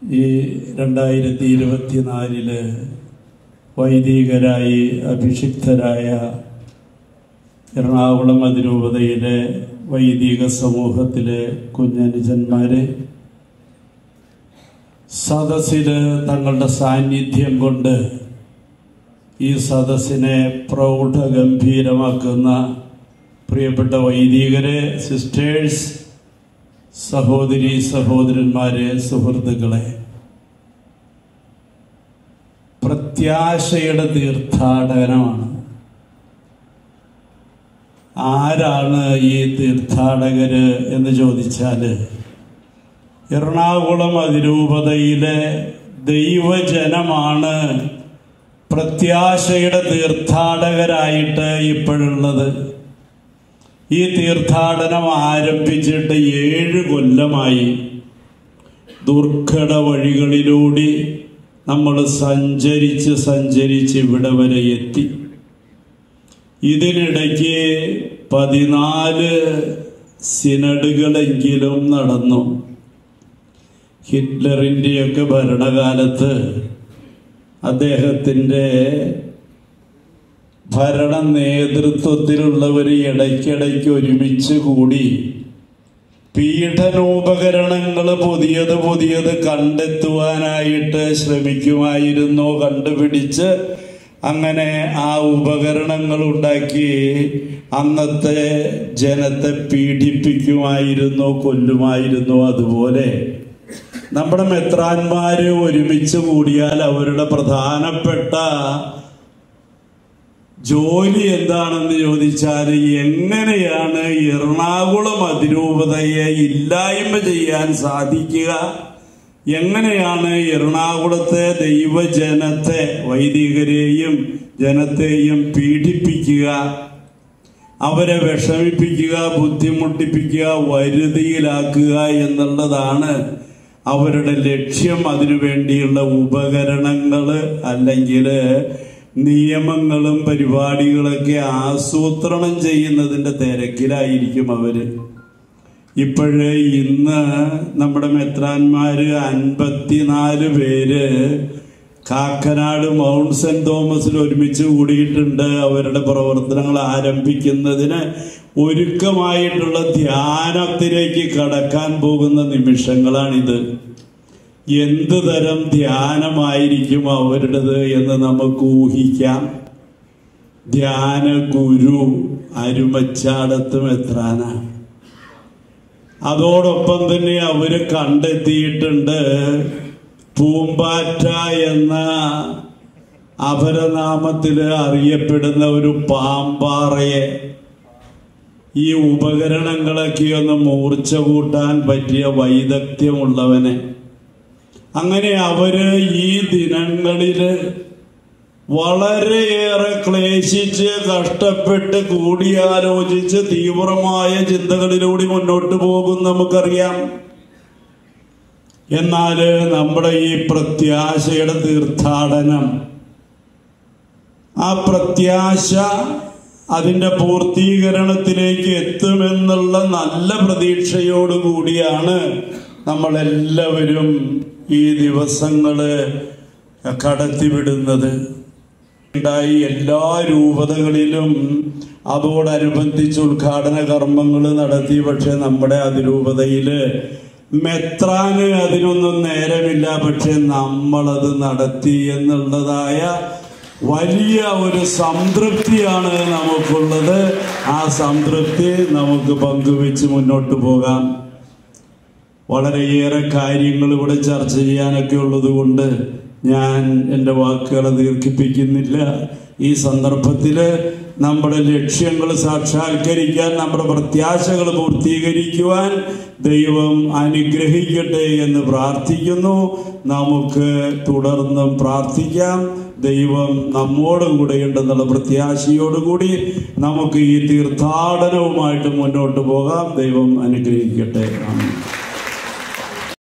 ഈ 2024 വൈദികരായി അഭിഷിക്തരായ എറണാകുളം അതിരൂപതയിലെ വൈദിക സമൂഹത്തിലെ കുഞ്ഞനുജന്മാരെ, സദസ്സിൽ തങ്ങളുടെ സാന്നിധ്യം കൊണ്ട് ഈ സദസ്സിനെ പ്രൗഢഗംഭീരമാക്കുന്ന പ്രിയപ്പെട്ട വൈദികരെ, സിസ്റ്റേഴ്സ്, സഹോദരി സഹോദരന്മാരെ, സുഹൃത്തുക്കളെ, പ്രത്യാശയുടെ തീർത്ഥാടനമാണ്. ആരാണ് ഈ തീർത്ഥാടകര് എന്ന് ചോദിച്ചാൽ, എറണാകുളം അതിരൂപതയിലെ ദൈവജനമാണ് പ്രത്യാശയുടെ തീർത്ഥാടകരായിട്ട് ഇപ്പോഴുള്ളത്. ഈ തീർത്ഥാടനം ആരംഭിച്ചിട്ട് 7 കൊല്ലമായി. ദുർഘട വഴികളിലൂടെ നമ്മൾ സഞ്ചരിച്ച് ഇവിടെ വരെ എത്തി. ഇതിനിടയ്ക്ക് 14 സിനഡുകളെങ്കിലും നടന്നു. ഹിറ്റ്ലറിൻ്റെയൊക്കെ ഭരണകാലത്ത് അദ്ദേഹത്തിൻ്റെ ഭരണ നേതൃത്വത്തിലുള്ളവർ ഇടയ്ക്കിടയ്ക്ക് ഒരുമിച്ച് കൂടി പീഡനോപകരണങ്ങൾ പുതിയത് കണ്ടെത്തുവാനായിട്ട് ശ്രമിക്കുമായിരുന്നു. കണ്ടുപിടിച്ച് അങ്ങനെ ആ ഉപകരണങ്ങൾ ഉണ്ടാക്കി അന്നത്തെ ജനത്തെ പീഡിപ്പിക്കുമായിരുന്നു, കൊല്ലുമായിരുന്നു. അതുപോലെ നമ്മുടെ മെത്രാന്മാര് ഒരുമിച്ച് കൂടിയാൽ അവരുടെ പ്രധാനപ്പെട്ട ജോലി എന്താണെന്ന് ചോദിച്ചാൽ, എങ്ങനെയാണ് എറണാകുളം അതിരൂപതയെ ഇല്ലായ്മ ചെയ്യാൻ സാധിക്കുക, എങ്ങനെയാണ് എറണാകുളത്തെ ദൈവജനത്തെ, വൈദികരെയും ജനത്തെയും പീഡിപ്പിക്കുക, അവരെ വിഷമിപ്പിക്കുക, ബുദ്ധിമുട്ടിപ്പിക്കുക, വരുതിയിലാക്കുക എന്നുള്ളതാണ് അവരുടെ ലക്ഷ്യം. അതിനുവേണ്ടിയുള്ള ഉപകരണങ്ങൾ അല്ലെങ്കിൽ നിയമങ്ങളും പരിപാടികളൊക്കെ ആസൂത്രണം ചെയ്യുന്നതിൻ്റെ തിരക്കിലായിരിക്കും അവര്. ഇന്ന് നമ്മുടെ മെത്രാന്മാര് 54 പേര് കാക്കനാട് മൗണ്ട് സെന്റ് തോമസിൽ ഒരുമിച്ച് കൂടിയിട്ടുണ്ട്. അവരുടെ പ്രവർത്തനങ്ങൾ ആരംഭിക്കുന്നതിന് ഒരുക്കമായിട്ടുള്ള ധ്യാനത്തിലേക്ക് കടക്കാൻ പോകുന്ന നിമിഷങ്ങളാണിത്. എന്ത് തരം ധ്യാനമായിരിക്കും അവരുടേത് എന്ന് നമുക്ക് ഊഹിക്കാം. ധ്യാന ഗുരു അരുമച്ചാടത്ത് മെത്രാനാണ്. അതോടൊപ്പം തന്നെ അവര് കണ്ടെത്തിയിട്ടുണ്ട് പൂമ്പാറ്റ എന്ന അപരനാമത്തിൽ അറിയപ്പെടുന്ന ഒരു പാമ്പാറയെ. ഈ ഉപകരണങ്ങളൊക്കെ ഒന്ന് മൂർച്ച കൂട്ടാൻ പറ്റിയ വൈദഗ്ധ്യമുള്ളവനെ. അങ്ങനെ അവര് ഈ ദിനങ്ങളില് വളരെയേറെ ക്ലേശിച്ച് കഷ്ടപ്പെട്ട് കൂടിയാലോചിച്ച് തീവ്രമായ ചിന്തകളിലൂടെ മുന്നോട്ട് പോകും, നമുക്കറിയാം. എന്നാൽ നമ്മുടെ ഈ പ്രത്യാശയുടെ തീർത്ഥാടനം, ആ പ്രത്യാശ അതിൻ്റെ പൂർത്തീകരണത്തിലേക്ക് എത്തുമെന്നുള്ള നല്ല പ്രതീക്ഷയോടുകൂടിയാണ് നമ്മളെല്ലാവരും ഈ ദിവസങ്ങള് കടത്തിവിടുന്നത്. എല്ലാ രൂപതകളിലും അതോടനുബന്ധിച്ച് ഉദ്ഘാടന കർമ്മങ്ങൾ നടത്തി. പക്ഷെ നമ്മുടെ അതിരൂപതയില് മെത്രാന് അതിനൊന്നും നേരമില്ല. പക്ഷെ നമ്മളത് നടത്തി എന്നുള്ളതായ വലിയ ഒരു സംതൃപ്തിയാണ് നമുക്കുള്ളത്. ആ സംതൃപ്തി നമുക്ക് പങ്കുവെച്ച് മുന്നോട്ട് പോകാം. വളരെയേറെ കാര്യങ്ങൾ ഇവിടെ ചർച്ച ചെയ്യാനൊക്കെ ഉള്ളത് കൊണ്ട് ഞാൻ എൻ്റെ വാക്കുകളെ ദീർഘിപ്പിക്കുന്നില്ല. ഈ സന്ദർഭത്തിൽ നമ്മുടെ ലക്ഷ്യങ്ങൾ സാക്ഷാത്കരിക്കാൻ, നമ്മുടെ പ്രത്യാശകൾ പൂർത്തീകരിക്കുവാൻ ദൈവം അനുഗ്രഹിക്കട്ടെ എന്ന് പ്രാർത്ഥിക്കുന്നു. നമുക്ക് തുടർന്നും പ്രാർത്ഥിക്കാം. ദൈവം നമ്മോടും കൂടെയുണ്ടെന്നുള്ള പ്രത്യാശയോടുകൂടി നമുക്ക് ഈ തീർത്ഥാടനവുമായിട്ട് മുന്നോട്ട് പോകാം. ദൈവം അനുഗ്രഹിക്കട്ടെ. ആമേൻ.